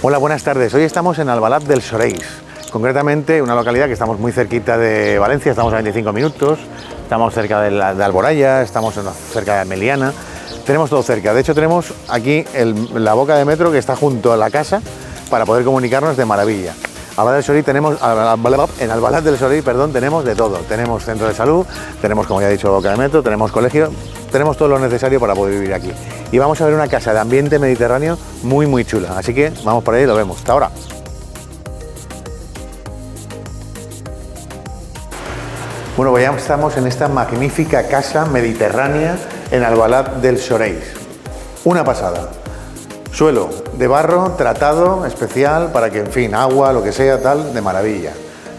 Hola, buenas tardes. Hoy estamos en Albalat del Sorells, concretamente una localidad que estamos muy cerquita de Valencia, estamos a 25 minutos, estamos cerca de Alboraya, estamos cerca de Meliana, tenemos todo cerca. De hecho, tenemos aquí la boca de metro que está junto a la casa para poder comunicarnos de maravilla. En Albalat del Sorells, perdón, tenemos de todo. Tenemos centro de salud, tenemos, como ya he dicho, boca de metro, tenemos colegio, tenemos todo lo necesario para poder vivir aquí. Y vamos a ver una casa de ambiente mediterráneo muy chula. Así que vamos por ahí y lo vemos. Hasta ahora. Bueno, pues ya estamos en esta magnífica casa mediterránea en Albalat del Sorells. Una pasada. Suelo de barro tratado especial para que, en fin, agua, lo que sea, tal, de maravilla.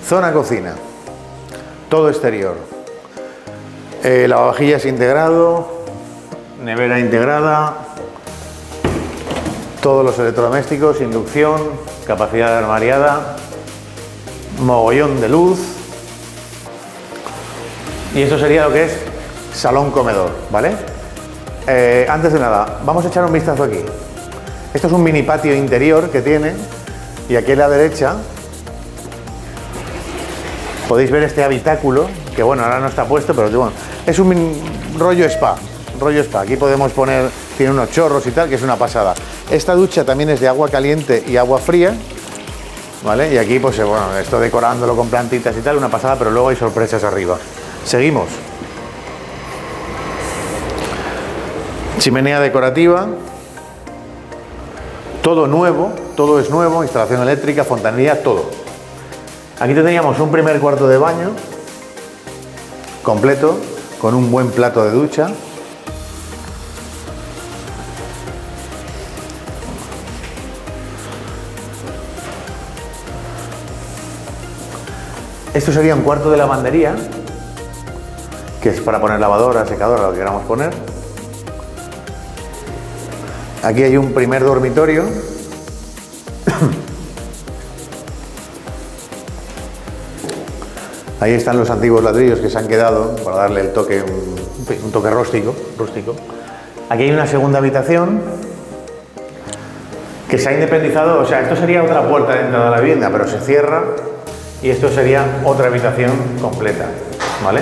Zona cocina. Todo exterior. Lavavajillas integrado. Nevera integrada. Todos los electrodomésticos, inducción, capacidad armariada. Mogollón de luz. Y eso sería lo que es salón comedor, ¿vale? Antes de nada, vamos a echar un vistazo aquí. Esto es un mini patio interior que tiene, y aquí a la derecha podéis ver este habitáculo, que bueno, ahora no está puesto, pero bueno, es un rollo spa, Aquí podemos poner, tiene unos chorros y tal, que es una pasada. Esta ducha también es de agua caliente y agua fría, ¿vale? Y aquí, pues bueno, esto decorándolo con plantitas y tal, una pasada, pero luego hay sorpresas arriba. Seguimos. Chimenea decorativa. Todo nuevo, todo es nuevo, instalación eléctrica, fontanería, todo. Aquí tendríamos un primer cuarto de baño completo, con un buen plato de ducha. Esto sería un cuarto de lavandería, que es para poner lavadora, secadora, lo que queramos poner. Aquí hay un primer dormitorio. Ahí están los antiguos ladrillos que se han quedado para darle el toque, un toque rústico. Aquí hay una segunda habitación que se ha independizado, o sea, esto sería otra puerta de entrada a la vivienda, pero se cierra y esto sería otra habitación completa, ¿vale?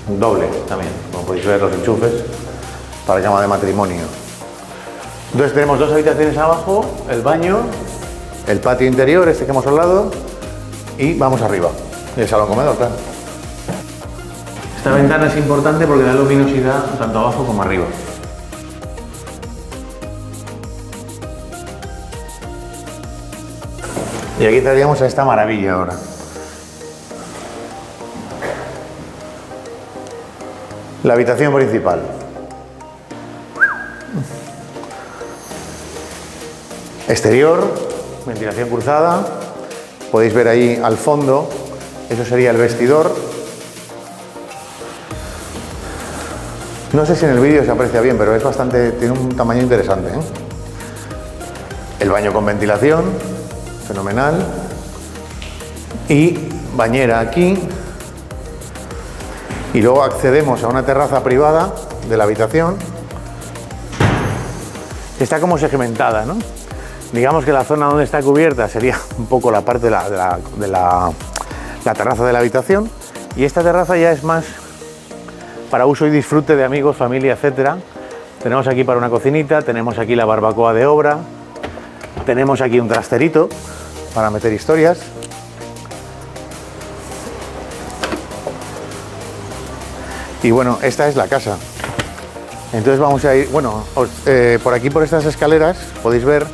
Doble también, como podéis ver, los enchufes para cama de matrimonio. Entonces tenemos dos habitaciones abajo, el baño, el patio interior, este que hemos hablado, y vamos arriba. Y el salón comedor, claro. Esta ventana es importante porque da luminosidad tanto abajo como arriba. Y aquí estaríamos a esta maravilla ahora. La habitación principal. Exterior, ventilación cruzada. Podéis ver ahí al fondo, eso sería el vestidor. No sé si en el vídeo se aprecia bien, pero es bastante, tiene un tamaño interesante, ¿eh? El baño con ventilación, fenomenal. Y bañera aquí. Y luego accedemos a una terraza privada de la habitación, que está como segmentada, ¿no? Digamos que la zona donde está cubierta sería un poco la parte de la terraza de la habitación, y esta terraza ya es más para uso y disfrute de amigos, familia, etcétera. Tenemos aquí para una cocinita, tenemos aquí la barbacoa de obra, tenemos aquí un trasterito para meter historias. Y bueno, esta es la casa. Entonces vamos a ir, bueno, por aquí, por estas escaleras, podéis ver,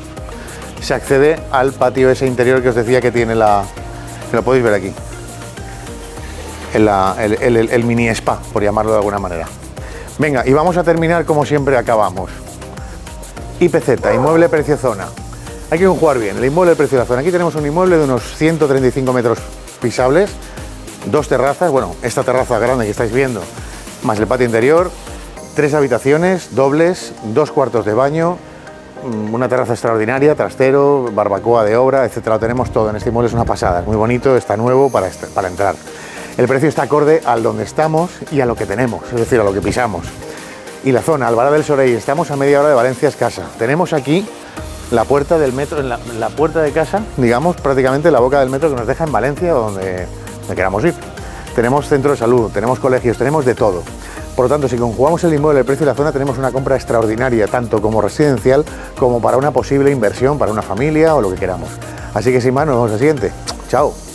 se accede al patio ese interior que os decía que tiene que lo podéis ver aquí. El mini spa, por llamarlo de alguna manera. Venga, y vamos a terminar como siempre acabamos. IPZ, inmueble precio zona. Hay que jugar bien, el inmueble precio de la zona. Aquí tenemos un inmueble de unos 135 metros pisables, dos terrazas, bueno, esta terraza grande que estáis viendo, más el patio interior, 3 habitaciones dobles, 2 cuartos de baño, una terraza extraordinaria, trastero, barbacoa de obra, etcétera. Lo tenemos todo en este inmueble, es una pasada, es muy bonito, está nuevo para entrar. El precio está acorde al donde estamos y a lo que tenemos, es decir, a lo que pisamos. Y la zona, Albalat del Sorells, estamos a media hora de Valencia escasa. Tenemos aquí la puerta del metro, la puerta de casa, digamos, prácticamente la boca del metro que nos deja en Valencia o donde queramos ir. Tenemos centro de salud, tenemos colegios, tenemos de todo. Por lo tanto, si conjugamos el inmueble, el precio y la zona, tenemos una compra extraordinaria, tanto como residencial como para una posible inversión para una familia o lo que queramos. Así que sin más, nos vemos al siguiente. Chao.